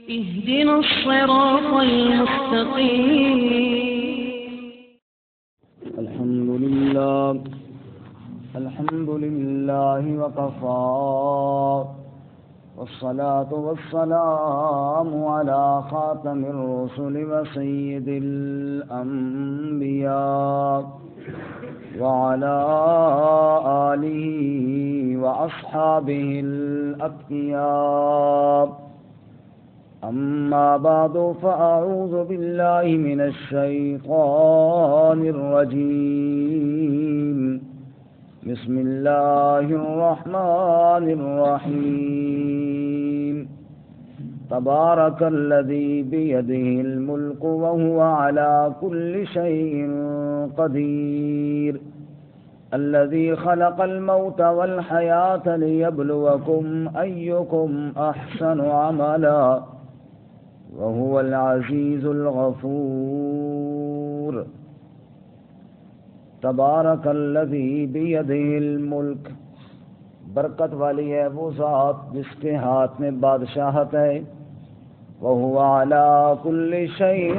اهدنا الصراط المستقيم. الحمد لله وكفى والصلاة والسلام على خاتم الرسل وسيد الأنبياء وعلى آله وأصحابه الأتقياء. أما بعد فأعوذ بالله من الشيطان الرجيم. بسم الله الرحمن الرحيم. تبارك الذي بيده الملك وهو على كل شيء قدير. الذي خلق الموت والحياة ليبلوكم أيكم أحسن عملا وهو العزيز الغفور. تبارک الذی بیدہ الملک، برکت والی ہے وہ ذات جس کے ہاتھ میں بادشاہت ہے. وہو علی کل شیء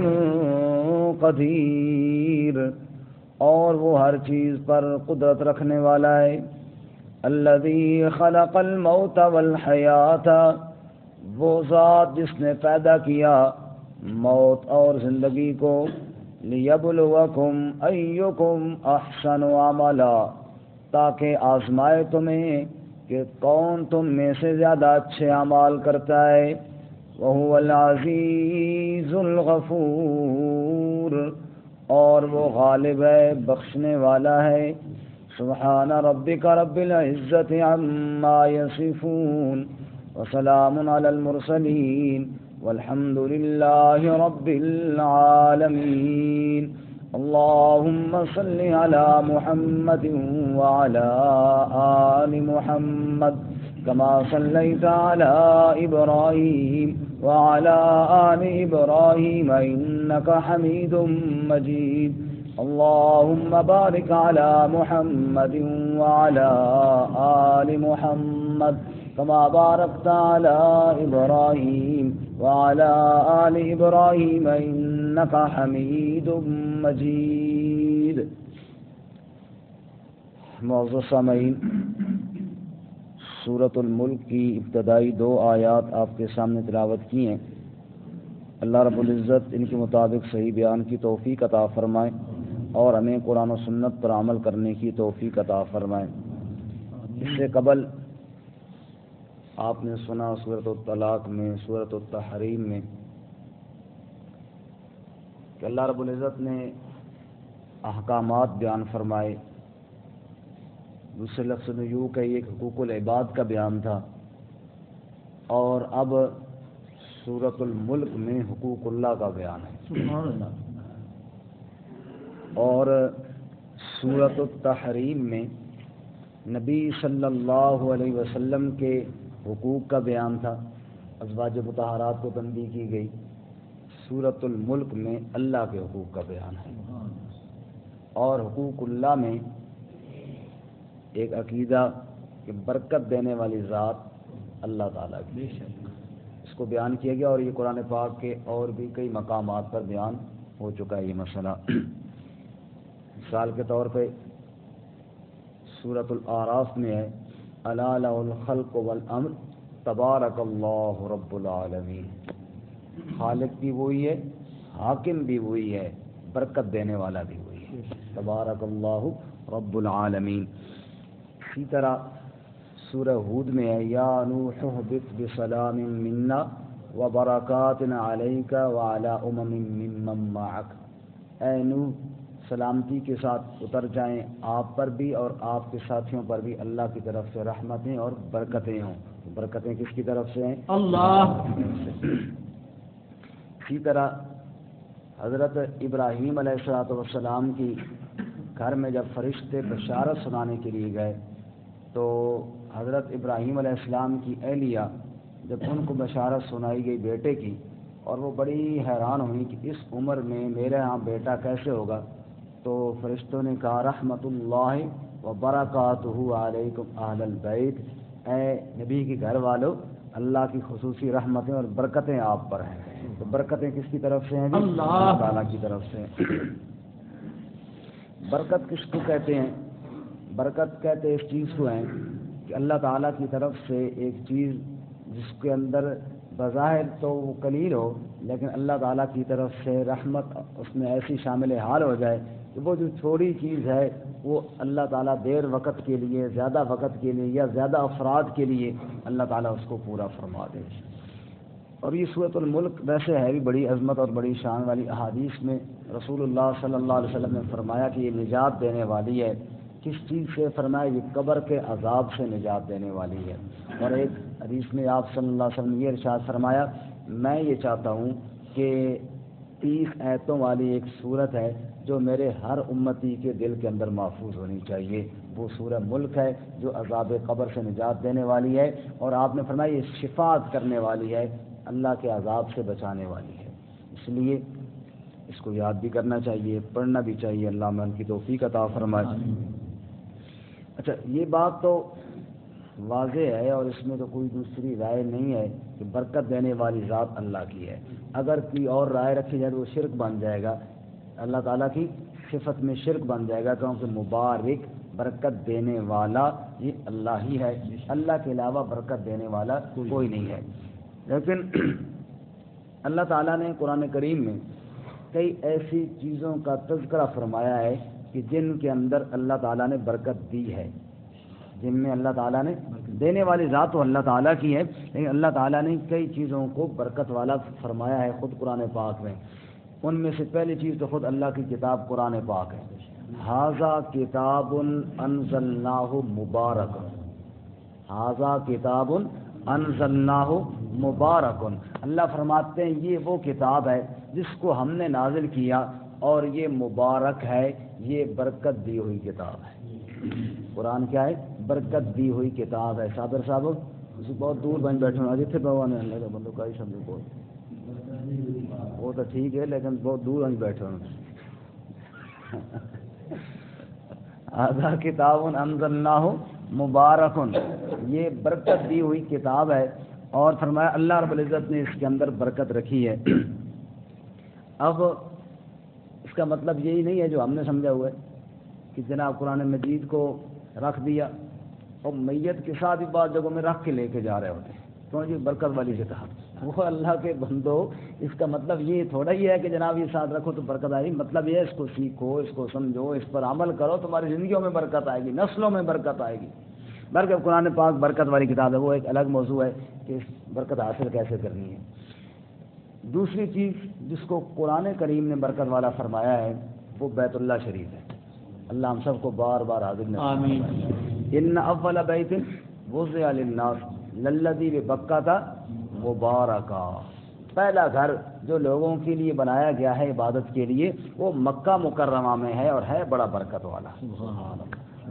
قدیر، اور وہ ہر چیز پر قدرت رکھنے والا ہے. الذی خلق الموت والحیات، وہ ذات جس نے پیدا کیا موت اور زندگی کو. لیبلوکم ایکم احسن عملا، تاکہ آزمائے تمہیں کہ کون تم میں سے زیادہ اچھے اعمال کرتا ہے. وہو العزیز الغفور، اور وہ غالب ہے بخشنے والا ہے. سبحان ربک رب العزت عما یصفون وسلام علی المرسلین والحمد للہ رب العالمین. اللہم صل علی محمد وعلی آل محمد کما صلیت علی ابراہیم وعلی آل ابراہیم انک حمید مجید. اللہم بارک علی محمد وعلی آل محمد كما باركت على إبراهيم وعلى آل إبراهيم إنك حميد مجيد. معزز سامعین، سورۃ الملک کی ابتدائی 2 آیات آپ کے سامنے تلاوت کی ہیں. اللہ رب العزت ان کے مطابق صحیح بیان کی توفیق عطا فرمائے اور ہمیں قرآن و سنت پر عمل کرنے کی توفیق عطا فرمائے. اس سے قبل آپ نے سنا سورۃ الطلاق میں، سورۃ التحریم میں کہ اللہ رب العزت نے احکامات بیان فرمائے. دوسرے لفظ میں یوں کہ ایک حقوق العباد کا بیان تھا، اور اب سورۃ الملک میں حقوق اللہ کا بیان ہے. اور سورۃ التحریم میں نبی صلی اللہ علیہ وسلم کے حقوق کا بیان تھا، ازواج مطہرات کو تنبیہ کی گئی. سورۃ الملک میں اللہ کے حقوق کا بیان ہے. اور حقوق اللہ میں ایک عقیدہ کہ برکت دینے والی ذات اللہ تعالیٰ کی، اس کو بیان کیا گیا. اور یہ قرآن پاک کے اور بھی کئی مقامات پر بیان ہو چکا ہے یہ مسئلہ. مثال کے طور پہ سورۃ الاعراف میں ہے الا لہ الخلق والامر تبارک اللہ رب العالمین. خالق بھی وہی ہے، حاکم بھی وہی ہے، برکت دینے والا بھی وہی ہے. تبارک اللہ رب العالمین. اسی طرح سورہ ہود میں ہے یا نوح اہبط بسلام منا وبرکات علیک وعلی ممن معک. اے نوح، سلامتی کے ساتھ اتر جائیں آپ پر بھی اور آپ کے ساتھیوں پر بھی اللہ کی طرف سے رحمتیں اور برکتیں ہوں. برکتیں کس کی طرف سے ہیں؟ اللہ. اسی طرح حضرت ابراہیم علیہ السلام کی گھر میں جب فرشتے بشارت سنانے کے لیے گئے تو حضرت ابراہیم علیہ السلام کی اہلیہ جب ان کو بشارت سنائی گئی بیٹے کی، اور وہ بڑی حیران ہوئی کہ اس عمر میں میرے ہاں بیٹا کیسے ہوگا، تو فرشتوں نے کہا رحمت اللہ و برکاتہ علیکم اہل البیت، اے نبی کے گھر والوں اللہ کی خصوصی رحمتیں اور برکتیں آپ پر ہیں. تو برکتیں کس کی طرف سے ہیں؟ اللہ تعالیٰ کی طرف سے. برکت کس کو کہتے ہیں؟ برکت کہتے اس چیز کو ہیں کہ اللہ تعالیٰ کی طرف سے ایک چیز جس کے اندر بظاہر تو وہ قلیل ہو، لیکن اللہ تعالیٰ کی طرف سے رحمت اس میں ایسی شامل حال ہو جائے کہ وہ جو تھوڑی چیز ہے وہ اللہ تعالیٰ دیر وقت کے لیے، زیادہ وقت کے لیے یا زیادہ افراد کے لیے اللہ تعالیٰ اس کو پورا فرما دے. اور یہ سورۃ الملک ویسے ہے بھی بڑی عظمت اور بڑی شان والی. احادیث میں رسول اللہ صلی اللہ علیہ وسلم نے فرمایا کہ یہ نجات دینے والی ہے. کس چیز سے؟ فرمایا یہ قبر کے عذاب سے نجات دینے والی ہے. اور ایک حدیث میں آپ صلی اللہ علیہ وسلم نے یہ ارشاد فرمایا، میں یہ چاہتا ہوں کہ 30 آیتوں والی ایک سورت ہے جو میرے ہر امتی کے دل کے اندر محفوظ ہونی چاہیے. وہ سورہ ملک ہے جو عذاب قبر سے نجات دینے والی ہے. اور آپ نے فرمایا یہ شفاعت کرنے والی ہے، اللہ کے عذاب سے بچانے والی ہے. اس لیے اس کو یاد بھی کرنا چاہیے، پڑھنا بھی چاہیے. اللہ عمل کی توفیق عطا فرمائے. اچھا، یہ بات تو واضح ہے اور اس میں تو کوئی دوسری رائے نہیں ہے کہ برکت دینے والی ذات اللہ کی ہے. اگر کوئی اور رائے رکھی جائے تو وہ شرک بن جائے گا، اللہ تعالیٰ کی صفت میں شرک بن جائے گا، کیونکہ مبارک برکت دینے والا یہ اللہ ہی ہے. اللہ کے علاوہ برکت دینے والا کوئی نہیں ہے. لیکن اللہ تعالیٰ نے قرآن کریم میں کئی ایسی چیزوں کا تذکرہ فرمایا ہے کہ جن کے اندر اللہ تعالیٰ نے برکت دی ہے، جن میں اللہ تعالیٰ نے دینے والی ذات تو اللہ تعالیٰ کی ہے، لیکن اللہ تعالیٰ نے کئی چیزوں کو برکت والا فرمایا ہے خود قرآن پاک میں. ان میں سے پہلی چیز تو خود اللہ کی کتاب قرآن پاک ہے. ھذا کتاب انزلناہ مبارک، ھذا کتاب انزلناہ مبارک. اللہ فرماتے ہیں یہ وہ کتاب ہے جس کو ہم نے نازل کیا اور یہ مبارک ہے، یہ برکت دی ہوئی کتاب ہے. قرآن کیا ہے؟ برکت دی ہوئی کتاب ہے. صابر صاحب اسی بہت دور بن بیٹھے ہونا جتنے بھگوان اللہ کا بندوں کا ہی سمجھو بہت وہ تو ٹھیک ہے لیکن بہت دور بن بیٹھے ہونا. ھذا کتاب انزلناہ مبارک، یہ برکت دی ہوئی کتاب ہے. اور فرمایا اللہ رب العزت نے اس کے اندر برکت رکھی ہے. اب اس کا مطلب یہی نہیں ہے جو ہم نے سمجھا ہوا ہے کہ جناب قرآن مجید کو رکھ دیا اور میت کے ساتھ بھی بعض جگہوں میں رکھ کے لے کے جا رہے ہوتے ہیں تو یہ برکت والی کتاب. وہ اللہ کے بندو، اس کا مطلب یہ تھوڑا ہی ہے کہ جناب یہ ساتھ رکھو تو برکت آئے گی. مطلب یہ ہے اس کو سیکھو، اس کو سمجھو، اس پر عمل کرو، تمہاری زندگیوں میں برکت آئے گی، نسلوں میں برکت آئے گی. بلکہ قرآن پاک برکت والی کتاب ہے، وہ ایک الگ موضوع ہے کہ اس برکت حاصل کیسے کرنی ہے. دوسری چیز جس کو قرآن کریم نے برکت والا فرمایا ہے وہ بیت اللہ شریف ہے. اللہ ہم سب کو بار بار حاضر آمین. ان اول بیت وضع للناس للذی ببکۃ مبارکا، پہلا گھر جو لوگوں کے لیے بنایا گیا ہے عبادت کے لیے وہ مکہ مکرمہ میں ہے اور ہے بڑا برکت والا.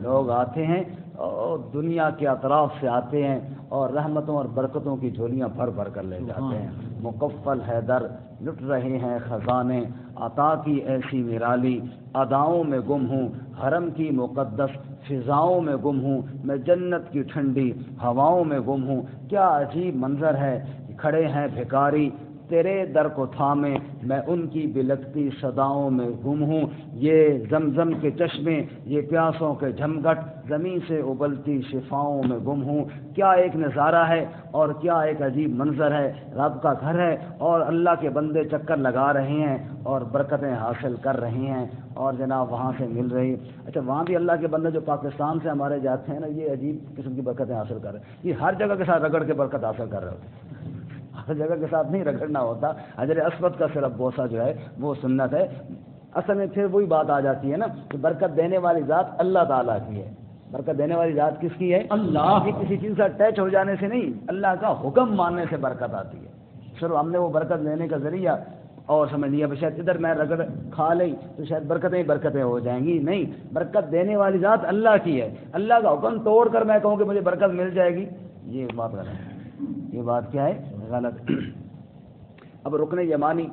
لوگ آتے ہیں اور دنیا کے اطراف سے آتے ہیں اور رحمتوں اور برکتوں کی جھولیاں بھر بھر کر لے جاتے ہیں. مکفل ہے در لٹ رہے ہیں خزانے، عطا کی ایسی نرالی اداؤں میں گم ہوں، حرم کی مقدس فضاؤں میں گم ہوں، میں جنت کی ٹھنڈی ہواؤں میں گم ہوں. کیا عجیب منظر ہے، کھڑے ہیں بھکاری تیرے در کو تھامے، میں ان کی بلکتی صداؤں میں گم ہوں. یہ زمزم کے چشمے، یہ پیاسوں کے جھمگٹ، زمین سے ابلتی شفاؤں میں گم ہوں. کیا ایک نظارہ ہے اور کیا ایک عجیب منظر ہے. رب کا گھر ہے اور اللہ کے بندے چکر لگا رہے ہیں اور برکتیں حاصل کر رہے ہیں اور جناب وہاں سے مل رہی. اچھا، وہاں بھی اللہ کے بندے جو پاکستان سے ہمارے جاتے ہیں نا، یہ عجیب قسم کی برکتیں حاصل کر رہے ہیں. یہ ہر جگہ کے ساتھ رگڑ کے برکت حاصل کر رہے ہوتے ہیں، ہر جگہ کے ساتھ نہیں رگڑنا ہوتا. حجر اسود کا صرف بوسہ جو ہے وہ سنت ہے. اصل میں پھر وہی بات آ جاتی ہے نا کہ برکت دینے والی ذات اللہ تعالیٰ کی ہے. برکت دینے والی ذات کس کی ہے؟ اللہ. یہ کسی چیز سے اٹیچ ہو جانے سے نہیں، اللہ کا حکم ماننے سے برکت آتی ہے. صرف ہم نے وہ برکت لینے کا ذریعہ اور سمجھ لیا شاید ادھر میں رگڑ کھا لیں تو شاید برکتیں برکتیں ہو جائیں گی. نہیں، برکت دینے والی ذات اللہ کی ہے. اللہ کا حکم توڑ کر میں کہوں کہ مجھے برکت مل جائے گی، یہ بات غلط ہے. یہ بات کیا ہے؟ غلط. اب رکن یمانی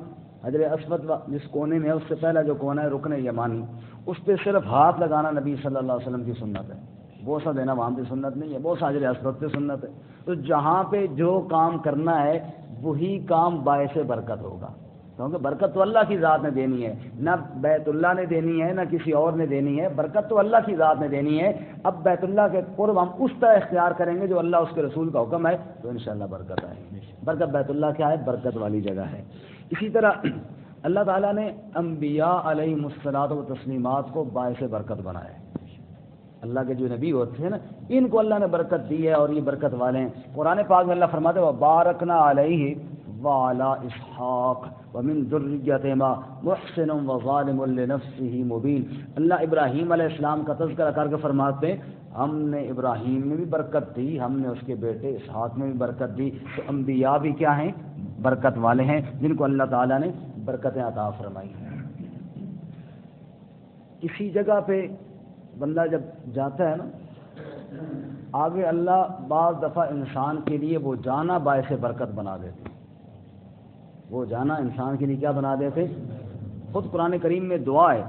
حجر اسود جس کونے میں ہے اس سے پہلا جو کونا ہے رکن یمانی، اس پہ صرف ہاتھ لگانا نبی صلی اللہ علیہ وسلم کی سنت ہے. بوسہ دینا وہاں پہ سنت نہیں ہے، بوسہ حجر اسود پہ سنت ہے۔ تو جہاں پہ جو کام کرنا ہے وہی کام باعث برکت ہوگا، کیونکہ برکت تو اللہ کی ذات نے دینی ہے، نہ بیت اللہ نے دینی ہے نہ کسی اور نے دینی ہے، برکت تو اللہ کی ذات نے دینی ہے۔ اب بیت اللہ کے قرب ہم اس طرح اختیار کریں گے جو اللہ اس کے رسول کا حکم ہے تو انشاءاللہ برکت آئے گی۔ برکت بیت اللہ کیا ہے؟ برکت والی جگہ ہے۔ اسی طرح اللہ تعالیٰ نے انبیاء علیہم الصلوۃ و تسلیمات کو باعث برکت بنایا ہے۔ اللہ کے جو نبی ہوتے ہیں نا، ان کو اللہ نے برکت دی ہے اور یہ برکت والے ہیں۔ قرآن پاک میں اللہ فرماتے ہیں وَبَارَكْنَا عَلَيْهِ وَعَلَىٰ إِسْحَاقَ وَمِن ذُرِّيَّتِهِمَا مُحْسِنٌ وَظَالِمٌ لِنَفْسِهِ مُبِينٌ۔ اللہ ابراہیم علیہ السلام کا تذکرہ کر کے فرماتے ہیں ہم نے ابراہیم میں بھی برکت دی، ہم نے اس کے بیٹے اسحاق میں بھی برکت دی۔ تو انبیاء بھی کیا ہیں؟ برکت والے ہیں، جن کو اللہ تعالیٰ نے برکتیں عطا فرمائی ہیں۔ کسی جگہ پہ بندہ جب جاتا ہے نا آگے، اللہ بعض دفعہ انسان کے لیے وہ جانا باعث برکت بنا دیتے، وہ جانا انسان کے لیے کیا بنا دیتے؟ خود قرآن کریم میں دعا ہے،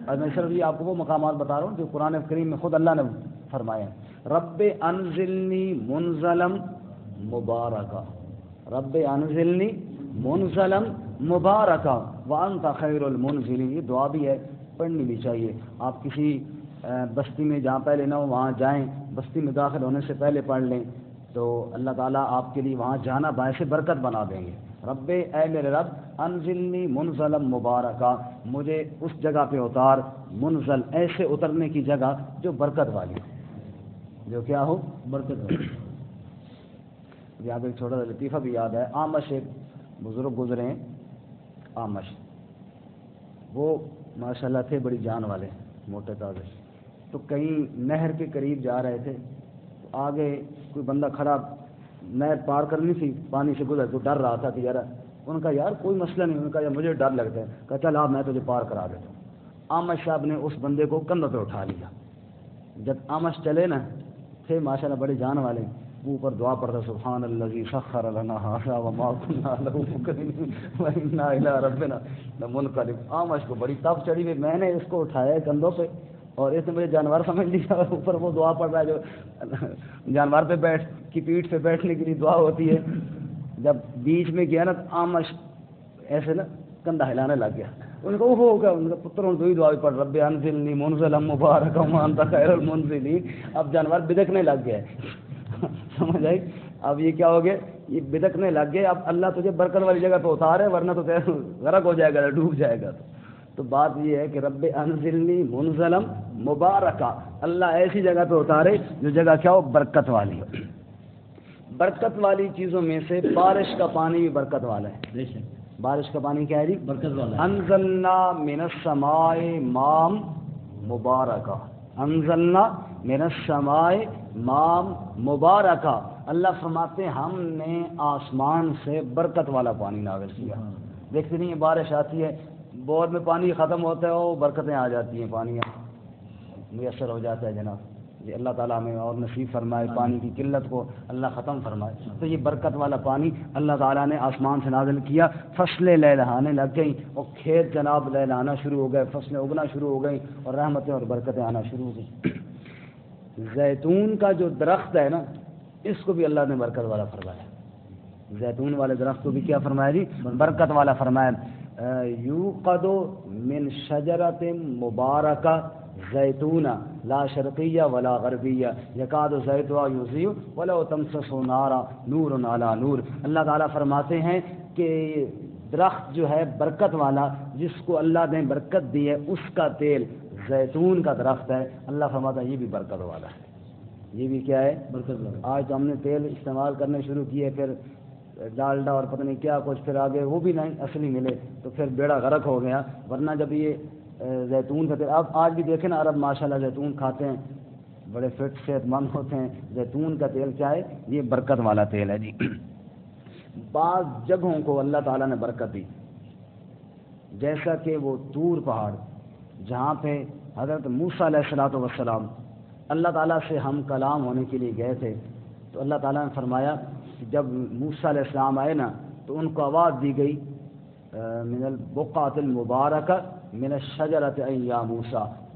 اور میں صرف یہ آپ کو وہ مقامات بتا رہا ہوں جو قرآن کریم میں خود اللہ نے فرمایا ہے۔ رب انزلنی منزلم مبارکہ، رب انزلنی منزلم مبارکہ وانت خیر المنزلین، یہ دعا بھی ہے، پڑھنی بھی چاہیے۔ آپ کسی بستی میں جہاں پہلے نہ ہو وہاں جائیں، بستی میں داخل ہونے سے پہلے پڑھ لیں تو اللہ تعالیٰ آپ کے لیے وہاں جانا باعث برکت بنا دیں گے۔ رب اے میرے رب انزلنی منزلم مبارکہ، مجھے اس جگہ پہ اتار، منزل ایسے اترنے کی جگہ جو برکت والی ہو، جو کیا ہو؟ برکت والی۔ یہاں پہ ایک چھوٹا سا لطیفہ بھی یاد ہے، آمش ایک بزرگ گزرے ہیں، آمش، وہ ماشاءاللہ تھے بڑی جان والے، موٹے تازے، تو کہیں نہر کے قریب جا رہے تھے، تو آگے کوئی بندہ کھڑا، نہر پار کرنی تھی، پانی سے گزر، تو ڈر رہا تھا کہ یار، ان کا یار کوئی مسئلہ نہیں، ان کا یار مجھے ڈر لگتا ہے، کہا چل آپ میں تجھے پار کرا دیتا ہوں۔ آمش صاحب نے اس بندے کو کندھوں پہ اٹھا لیا۔ جب آمش چلے نا، تھے ماشاءاللہ بڑے جان والے، وہ اوپر دعا پڑھتا سبحان الذی سخر لنا ھذا وما كنا له مقرنین وانا الی ربنا لمنقلب۔ آمش کو بڑی تپ چڑھی ہوئی، میں نے اس کو اٹھایا کندھوں پہ اور اس نے مجھے جانور سمجھ لیا، اور اوپر وہ دعا پڑھ رہا ہے جو جانور پہ بیٹھ کی پیٹھ پہ بیٹھنے کے لیے دعا ہوتی ہے۔ جب بیچ میں گیا نا تو آمش ایسے نا کندھا ہلانے لگ گیا، ان کو ہو گیا، ان کا پتر ان دو دعا پڑھ رب انزلنی منزلا مبارکا وانت خیر المنزلین۔ اب جانور بدکنے لگ گیا، سمجھ آئی؟ اب یہ کیا ہو گیا؟ یہ بدکنے لگ گئے، اب اللہ تجھے برکت والی جگہ پہ اتارے ورنہ تو غرق ہو جائے گا، ڈوب جائے گا۔ تو بات یہ ہے کہ رب انزلنی منزلم مبارکہ، اللہ ایسی جگہ پہ اتارے جو جگہ کیا ہو؟ برکت والی ہو۔ برکت والی چیزوں میں سے بارش کا پانی بھی برکت والا ہے۔ بارش کا پانی کیا ہے جی؟ برکت والا ہے۔ انزلنا من السماء ماء مبارکہ، انزلنا من السماء ماء مبارکہ، اللہ فرماتے ہیں ہم نے آسمان سے برکت والا پانی نازل کیا۔ دیکھتے نہیں بارش آتی ہے، بور میں پانی ختم ہوتا ہے، وہ برکتیں آ جاتی ہیں، پانی میسر ہو جاتا ہے جناب جی۔ اللہ تعالیٰ ہمیں اور نصیب فرمائے، پانی کی قلت کو اللہ ختم فرمائے۔ تو یہ برکت والا پانی اللہ تعالیٰ نے آسمان سے نازل کیا، فصلیں لہلہانے لگ گئیں اور کھیت جناب لہلانا شروع ہو گئے، فصلیں اگنا شروع ہو گئیں اور رحمتیں اور برکتیں آنا شروع ہو گئیں۔ زیتون کا جو درخت ہے نا، اس کو بھی اللہ نے برکت والا فرمایا۔ زیتون والے درخت کو بھی کیا فرمایا جی؟ برکت والا فرمایا۔ یوقد من شجرۃ مبارکہ زیتونہ لا شرقیہ ولا غربیہ یکاد زیتها یضیء ولو تمسسہ نارا نور علی نور۔ اللہ تعالیٰ فرماتے ہیں کہ درخت جو ہے برکت والا، جس کو اللہ نے برکت دی ہے، اس کا تیل زیتون کا درخت ہے، اللہ فرماتا ہے یہ بھی برکت والا ہے۔ یہ بھی کیا ہے؟ برکت والا۔ آج تو ہم نے تیل استعمال کرنے شروع کیے، پھر ڈالڈا اور پتہ نہیں کیا کچھ، پھر آگے وہ بھی نہیں اصلی ملے تو پھر بیڑا غرق ہو گیا۔ ورنہ جب یہ زیتون کا تیل، اب آج بھی دیکھیں نا عرب ماشاءاللہ زیتون کھاتے ہیں، بڑے فٹ صحت مند ہوتے ہیں۔ زیتون کا تیل کیا ہے؟ یہ برکت والا تیل ہے جی۔ بعض جگہوں کو اللہ تعالیٰ نے برکت دی، جیسا کہ وہ طور پہاڑ جہاں پہ حضرت موسیٰ علیہ السلام اللہ تعالیٰ سے ہم کلام ہونے کے لیے گئے تھے، تو اللہ تعالیٰ نے فرمایا کہ جب موسیٰ علیہ السلام آئے نا تو ان کو آواز دی گئی من البقعۃ المبارکہ من الشجرۃ یا موسیٰ،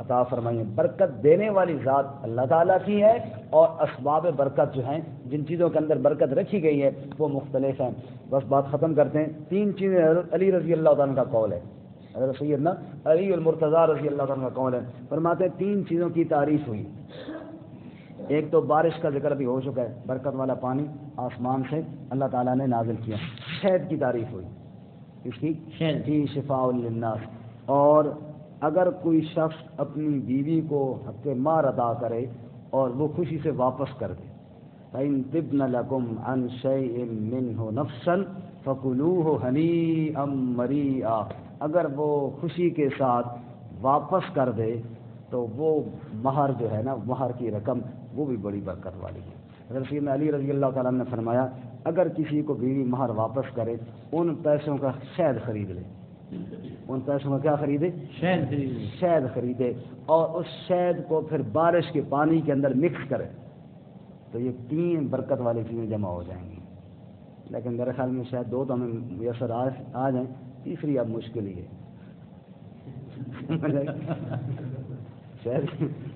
عطا فرمائی ہیں. برکت دینے والی ذات اللہ تعالیٰ کی ہے، اور اسباب برکت جو ہیں، جن چیزوں کے اندر برکت رکھی گئی ہے، وہ مختلف ہیں. بس بات ختم کرتے ہیں. 3 چیزیں حضرت علی رضی اللہ تعالیٰ کا قول ہے، حضرت سیدنا علی المرتضیٰ رضی اللہ تعالیٰ کا قول ہے. فرماتے ہیں 3 چیزوں کی تعریف ہوئی. ایک تو بارش کا ذکر بھی ہو چکا ہے، برکت والا پانی آسمان سے اللہ تعالیٰ نے نازل کیا. شہد کی تعریف ہوئی، اس کی فی شفاء للناس. اور اگر کوئی شخص اپنی بیوی کو حق مہر ادا کرے اور وہ خوشی سے واپس کر دے، فَإِن طِبْنَ لَكُمْ عَنْ شَيْءٍ مِّنْهُ نَفْسًا فَكُلُوهُ هَنِيئًا مَرِيئًا، اگر وہ خوشی کے ساتھ واپس کر دے تو وہ مہر جو ہے نا، مہر کی رقم، وہ بھی بڑی برکت والی ہے. حضرت سیدنا علی رضی اللہ تعالیٰ نے فرمایا اگر کسی کو بیوی مہر واپس کرے، ان پیسوں کا شہد خرید لے. ان پیسوں کا کیا خریدے؟ شہد خریدے، اور اس شہد کو پھر بارش کے پانی کے اندر مکس کرے، تو یہ 3 برکت والی چیزیں جمع ہو جائیں گی. لیکن میرے خیال میں شاید 2 تو ہمیں میسر آ جائیں، تیسری اب مشکل ہی ہے. شاید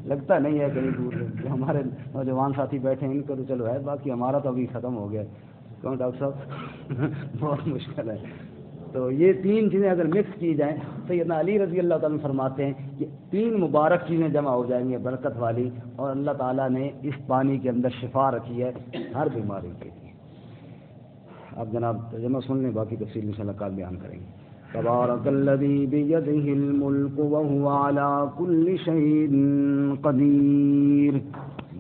لگتا نہیں ہے کہیں دور سے. ہمارے نوجوان ساتھی بیٹھے ہیں، ان کو تو چلو ہے، باقی ہمارا تو ابھی ختم ہو گیا. کیوں ڈاکٹر صاحب؟ بہت مشکل ہے. تو یہ 3 چیزیں اگر مکس کی جائیں، سیدنا علی رضی اللہ تعالیٰ فرماتے ہیں کہ 3 مبارک چیزیں جمع ہو جائیں گی، برکت والی، اور اللہ تعالیٰ نے اس پانی کے اندر شفا رکھی ہے ہر بیماری کے لیے. اب جناب ترجمہ سن لیں، باقی تفصیل انشاءاللہ کل بیان کریں گے. تبارک الذی بیدہ الملک وہو علی کل شیء قدیر.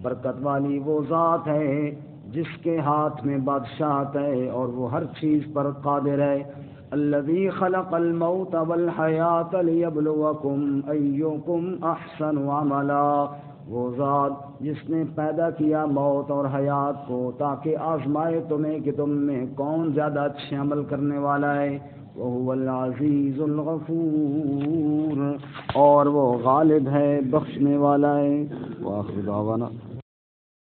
برکت والی وہ ذات ہے جس کے ہاتھ میں بادشاہت ہے اور وہ ہر چیز پر قادر ہے. الذی خلق الموت والحیاۃ لیبلوکم ایکم احسن عملا. وہ ذات جس نے پیدا کیا موت اور حیات کو تاکہ آزمائے تمہیں کہ تم میں کون زیادہ اچھے عمل کرنے والا ہے. وہو العزیز الغفور، اور وہ غالب ہے، بخشنے والا ہے. وآخر دعوانا